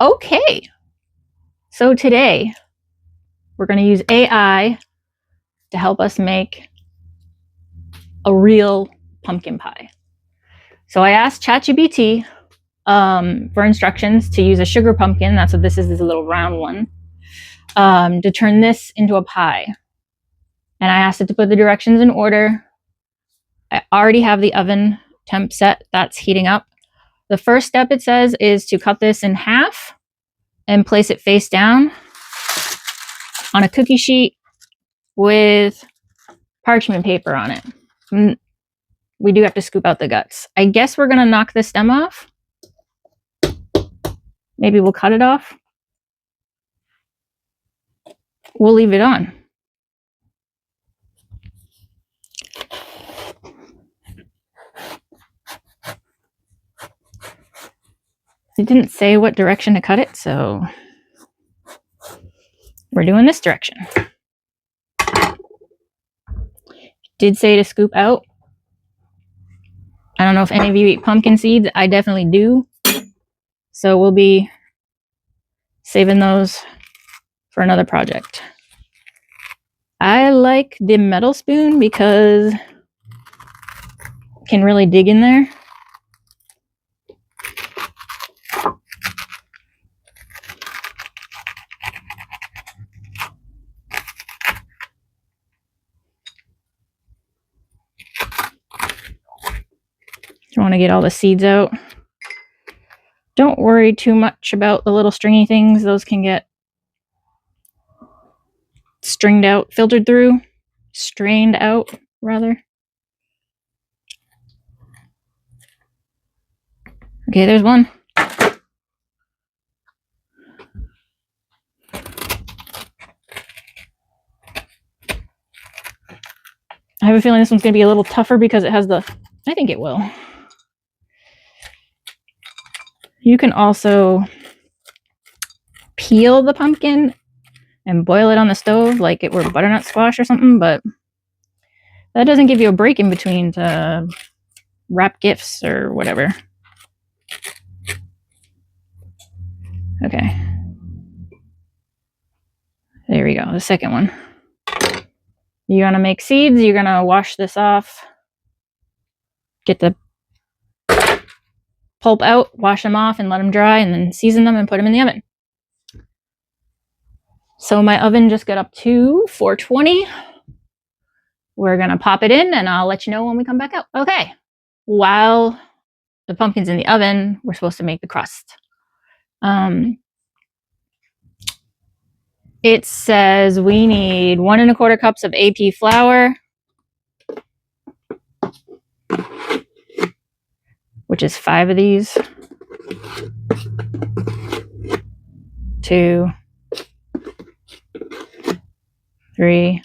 Okay, so today we're going to use AI to help us make a real pumpkin pie. So I asked ChatGPT for instructions to use a sugar pumpkin, that's what this is a little round one, to turn this into a pie. And I asked it to put the directions in order. I already have the oven temp set, that's heating up. The first step, it says, is to cut this in half and place it face down on a cookie sheet with parchment paper on it. We do have to scoop out the guts. I guess we're going to knock the stem off. Maybe we'll cut it off. We'll leave it on. It didn't say what direction to cut it, so we're doing this direction. It did say to scoop out. I don't know if any of you eat pumpkin seeds. I definitely do. So we'll be saving those for another project. I like the metal spoon because it can really dig in there. You want to get all the seeds out. Don't worry too much about the little stringy things. Those can get strained out, rather. Okay, there's one. I have a feeling this one's going to be a little tougher because it has I think it will. You can also peel the pumpkin and boil it on the stove like it were butternut squash or something, but that doesn't give you a break in between to wrap gifts or whatever. Okay. There we go, the second one. You're going to make seeds, you're going to wash this off, get the pulp out, wash them off and let them dry, and then season them and put them in the oven. So my oven just got up to 420. We're going to pop it in and I'll let you know when we come back out. Okay, while the pumpkin's in the oven, we're supposed to make the crust. It says we need 1 1/4 cups of AP flour, which is 5 of these. 2, 3,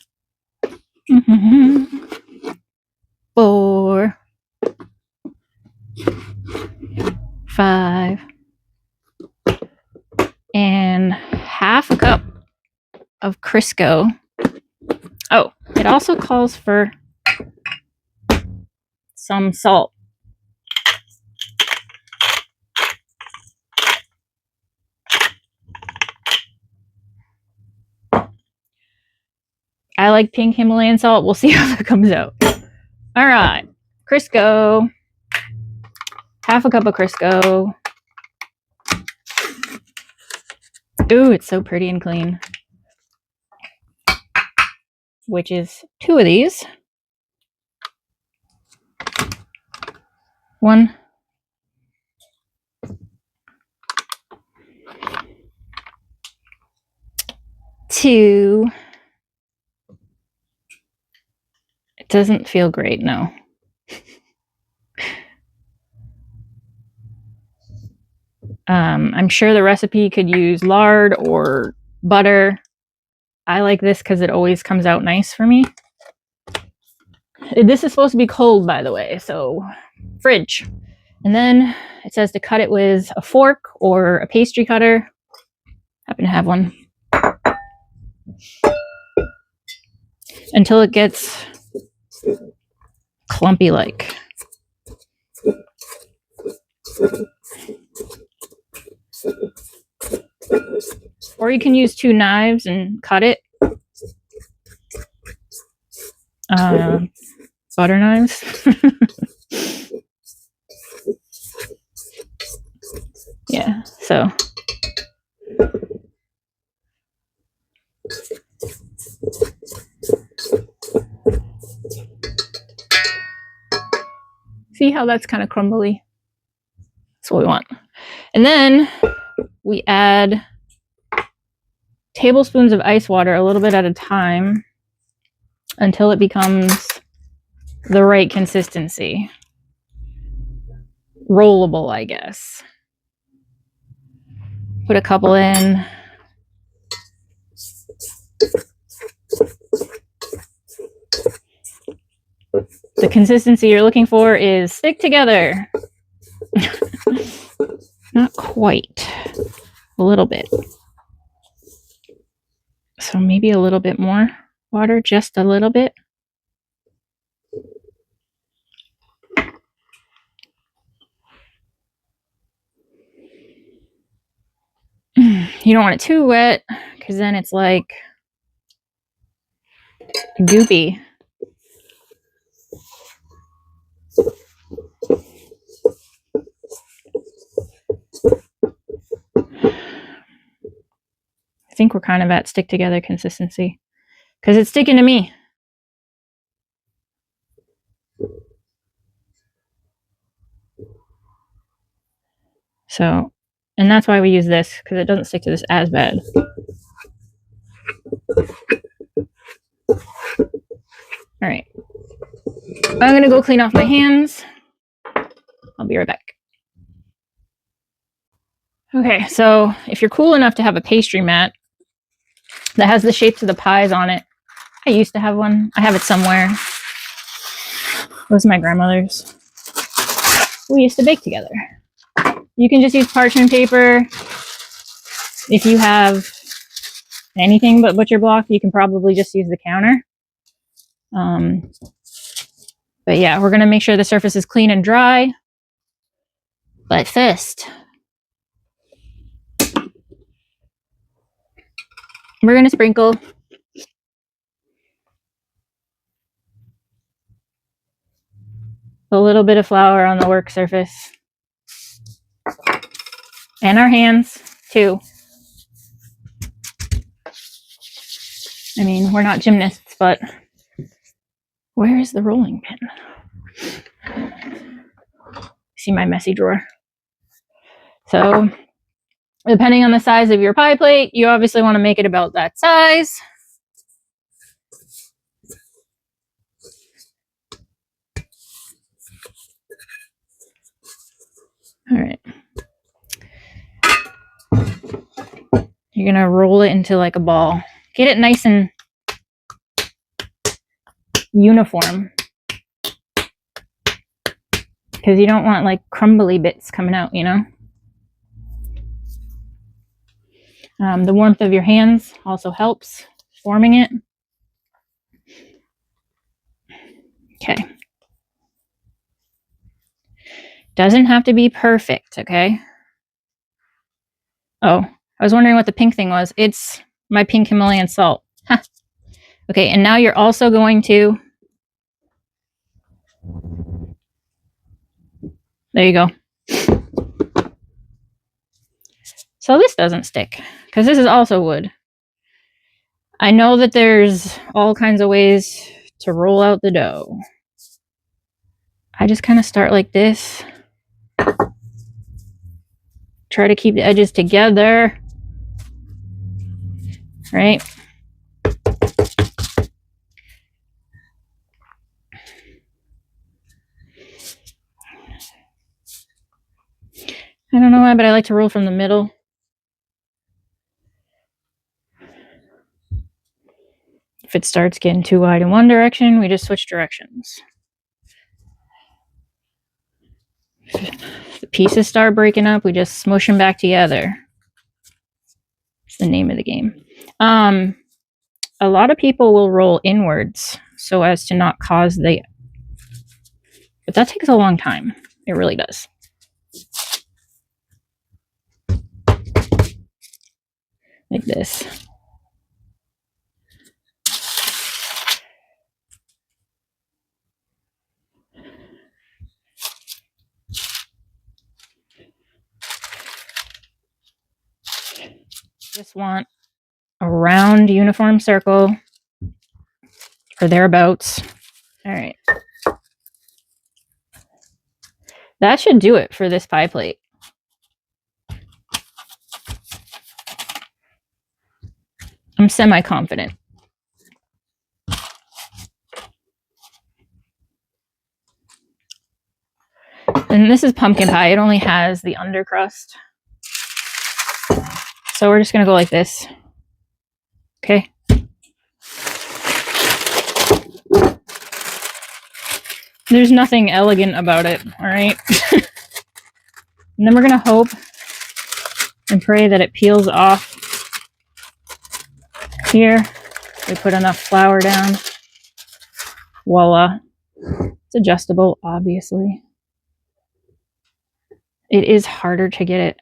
4, 5, and 1/2 cup of Crisco. Oh, it also calls for some salt. I like pink Himalayan salt. We'll see how that comes out. All right, Crisco. 1/2 cup of Crisco. Ooh, it's so pretty and clean. Which is 2 of these. 1. 2. It doesn't feel great, no. I'm sure the recipe could use lard or butter. I like this because it always comes out nice for me. This is supposed to be cold, by the way, so fridge. And then it says to cut it with a fork or a pastry cutter. Happen to have one. Until it gets clumpy like. Or you can use 2 knives and cut it. Butter knives. Yeah, so. See how that's kind of crumbly? That's what we want. And then we add tablespoons of ice water a little bit at a time until it becomes the right consistency. Rollable, I guess. Put a couple in. The consistency you're looking for is stick together. Not quite. A little bit. So maybe a little bit more water, just a little bit. You don't want it too wet, because then it's like goopy. I think we're kind of at stick together consistency, because it's sticking to me. So, and that's why we use this, because it doesn't stick to this as bad. All right. I'm going to go clean off my hands. I'll be right back. Okay, so if you're cool enough to have a pastry mat that has the shapes of the pies on it, I used to have one. I have it somewhere. It was my grandmother's. We used to bake together. You can just use parchment paper. If you have anything but butcher block, you can probably just use the counter. But yeah, we're going to make sure the surface is clean and dry. But first, we're going to sprinkle a little bit of flour on the work surface. And our hands, too. I mean, we're not gymnasts, but where is the rolling pin? See my messy drawer. So, depending on the size of your pie plate, you obviously want to make it about that size. All right. You're going to roll it into like a ball. Get it nice and uniform, because you don't want like crumbly bits coming out, you know? The warmth of your hands also helps forming it. Okay. Doesn't have to be perfect, okay? Oh, I was wondering what the pink thing was. It's my pink Himalayan salt. Huh. Okay, and now you're also going to... There you go. So this doesn't stick, because this is also wood. I know that there's all kinds of ways to roll out the dough. I just kind of start like this. Try to keep the edges together. Right? I don't know why, but I like to roll from the middle. If it starts getting too wide in one direction, we just switch directions. If the pieces start breaking up, we just smush them back together. It's the name of the game. A lot of people will roll inwards so as to not cause the... But that takes a long time. It really does. like this. Just want a round uniform circle or thereabouts. All right. That should do it for this pie plate. I'm semi-confident. And this is pumpkin pie. It only has the under crust. So we're just going to go like this. Okay. There's nothing elegant about it, all right? And then we're going to hope and pray that it peels off here. We put enough flour down. Voila. It's adjustable, obviously. It is harder to get it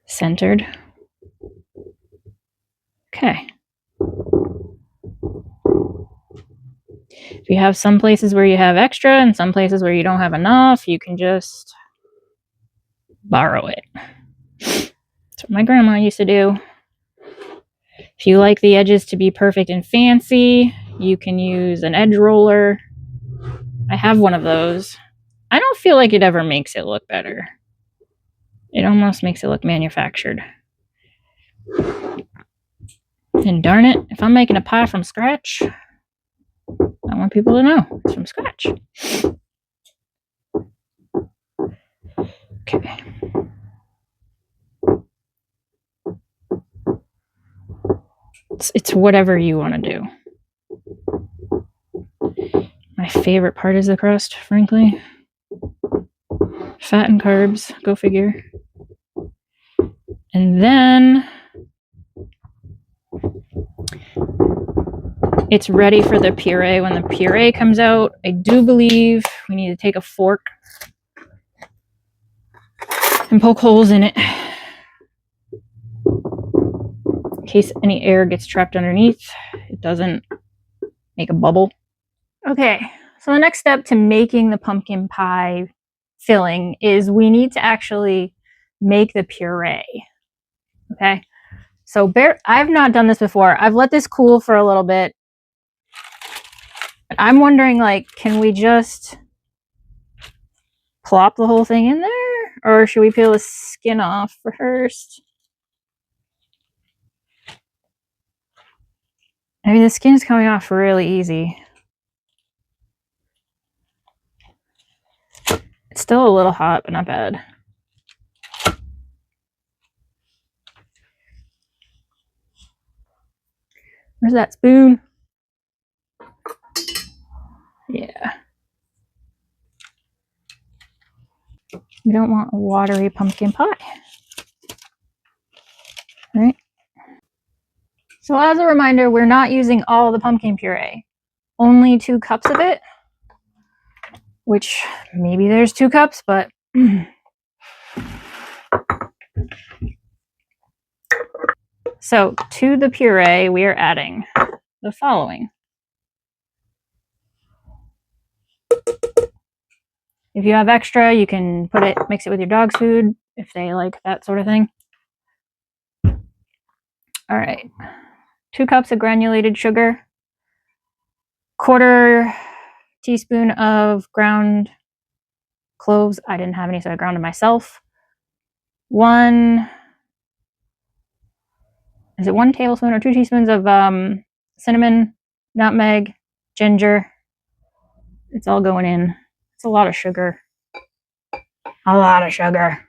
centered. Okay. If you have some places where you have extra and some places where you don't have enough, you can just borrow it. That's what my grandma used to do. If you like the edges to be perfect and fancy, you can use an edge roller. I have one of those. I don't feel like it ever makes it look better. It almost makes it look manufactured. And darn it, if I'm making a pie from scratch, I want people to know it's from scratch. Okay. It's whatever you want to do. My favorite part is the crust, frankly. Fat and carbs, go figure. And then it's ready for the puree. When the puree comes out, I do believe we need to take a fork and poke holes in it in case any air gets trapped underneath. It doesn't make a bubble. Okay, so the next step to making the pumpkin pie filling is we need to actually make the puree. Okay, so I've not done this before. I've let this cool for a little bit. I'm wondering, like, can we just plop the whole thing in there? Or should we peel the skin off first? I mean, the skin's coming off really easy. It's still a little hot, but not bad. Where's that spoon? Yeah. We don't want a watery pumpkin pie. Right? So as a reminder, we're not using all the pumpkin puree. Only 2 cups of it. Which maybe there's 2 cups, but so to the puree, we are adding the following. If you have extra, you can mix it with your dog's food if they like that sort of thing. All right, 2 cups of granulated sugar, 1/4 teaspoon of ground cloves. I didn't have any, so I ground them myself. 1 tablespoon or 2 teaspoons of cinnamon, nutmeg, ginger. It's all going in. It's a lot of sugar. A lot of sugar.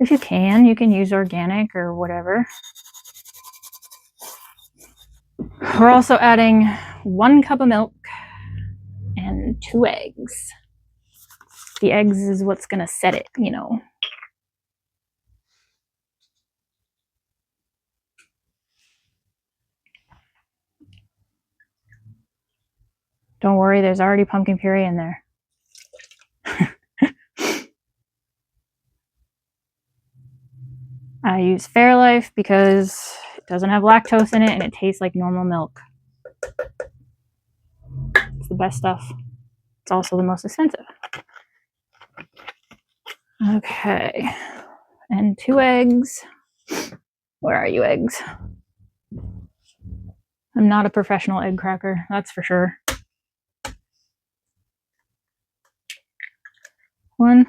If you can use organic or whatever. We're also adding 1 cup of milk and 2 eggs. The eggs is what's going to set it, you know. Don't worry, there's already pumpkin puree in there. I use Fairlife because it doesn't have lactose in it and it tastes like normal milk. It's the best stuff. It's also the most expensive. Okay. And 2 eggs. Where are you, eggs? I'm not a professional egg cracker, that's for sure. 1.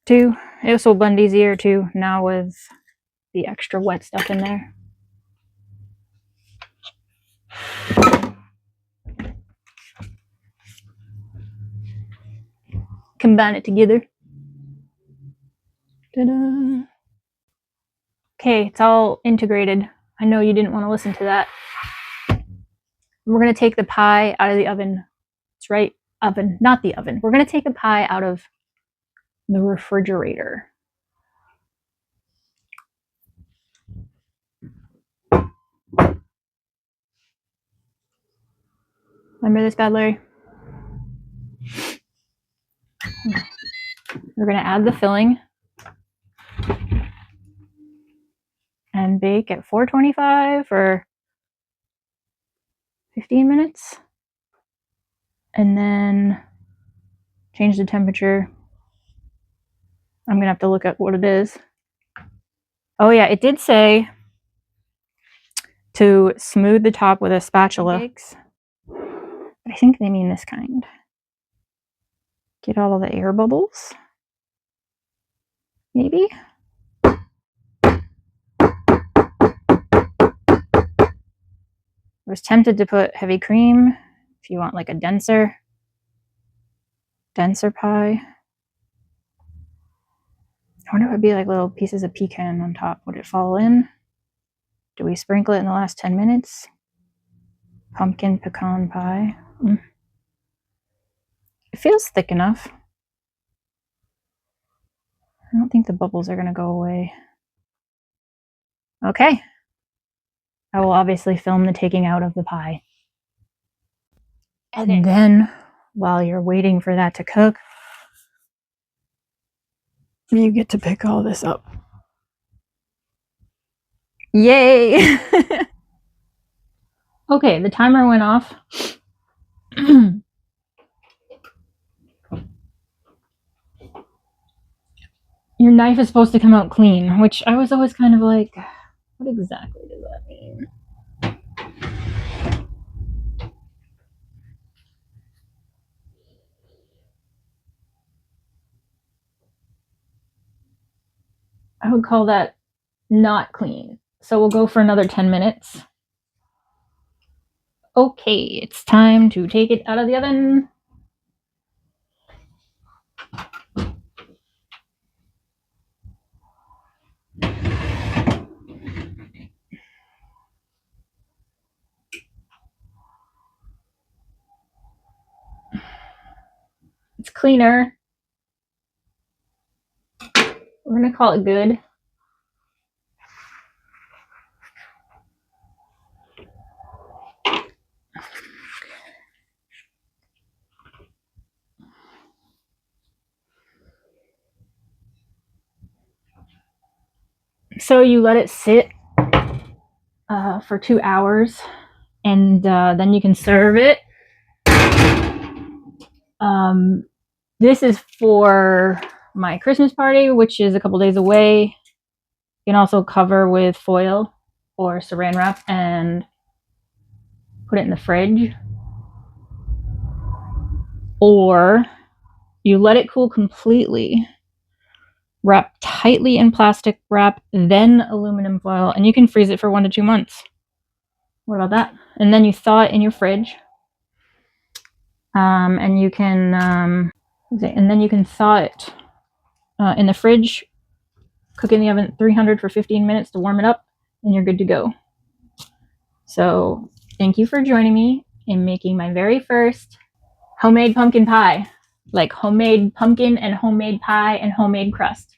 Two. This will blend easier too, now with the extra wet stuff in there. Combine it together. Ta-da. Okay, it's all integrated. I know you didn't want to listen to that. We're going to take the pie out of the oven. That's right, oven, not the oven. We're going to take the pie out of the refrigerator. Remember this, Bad Larry? We're going to add the filling and bake at 425 for 15 minutes. And then change the temperature. I'm going to have to look at what it is. Oh yeah, it did say to smooth the top with a spatula. I think they mean this kind. Get all of the air bubbles. Maybe? I was tempted to put heavy cream if you want like a denser pie. I wonder if it would be like little pieces of pecan on top. Would it fall in? Do we sprinkle it in the last 10 minutes? Pumpkin pecan pie. It feels thick enough. I don't think the bubbles are going to go away. Okay. I will obviously film the taking out of the pie. Okay. And then, while you're waiting for that to cook, you get to pick all this up. Yay! Okay, the timer went off. Your knife is supposed to come out clean, which I was always kind of like, what exactly does that mean? I would call that not clean. So we'll go for another 10 minutes. Okay, it's time to take it out of the oven. It's cleaner. We're gonna call it good. So you let it sit for 2 hours, and then you can serve it. This is for my Christmas party, which is a couple days away. You can also cover with foil or saran wrap and put it in the fridge. Or you let it cool completely, wrap tightly in plastic wrap, then aluminum foil, and you can freeze it for 1 to 2 months. What about that? And then you thaw it in your fridge. And you can thaw it in the fridge, cook in the oven at 300 for 15 minutes to warm it up, and you're good to go. So thank you for joining me in making my very first homemade pumpkin pie, like homemade pumpkin and homemade pie and homemade crust.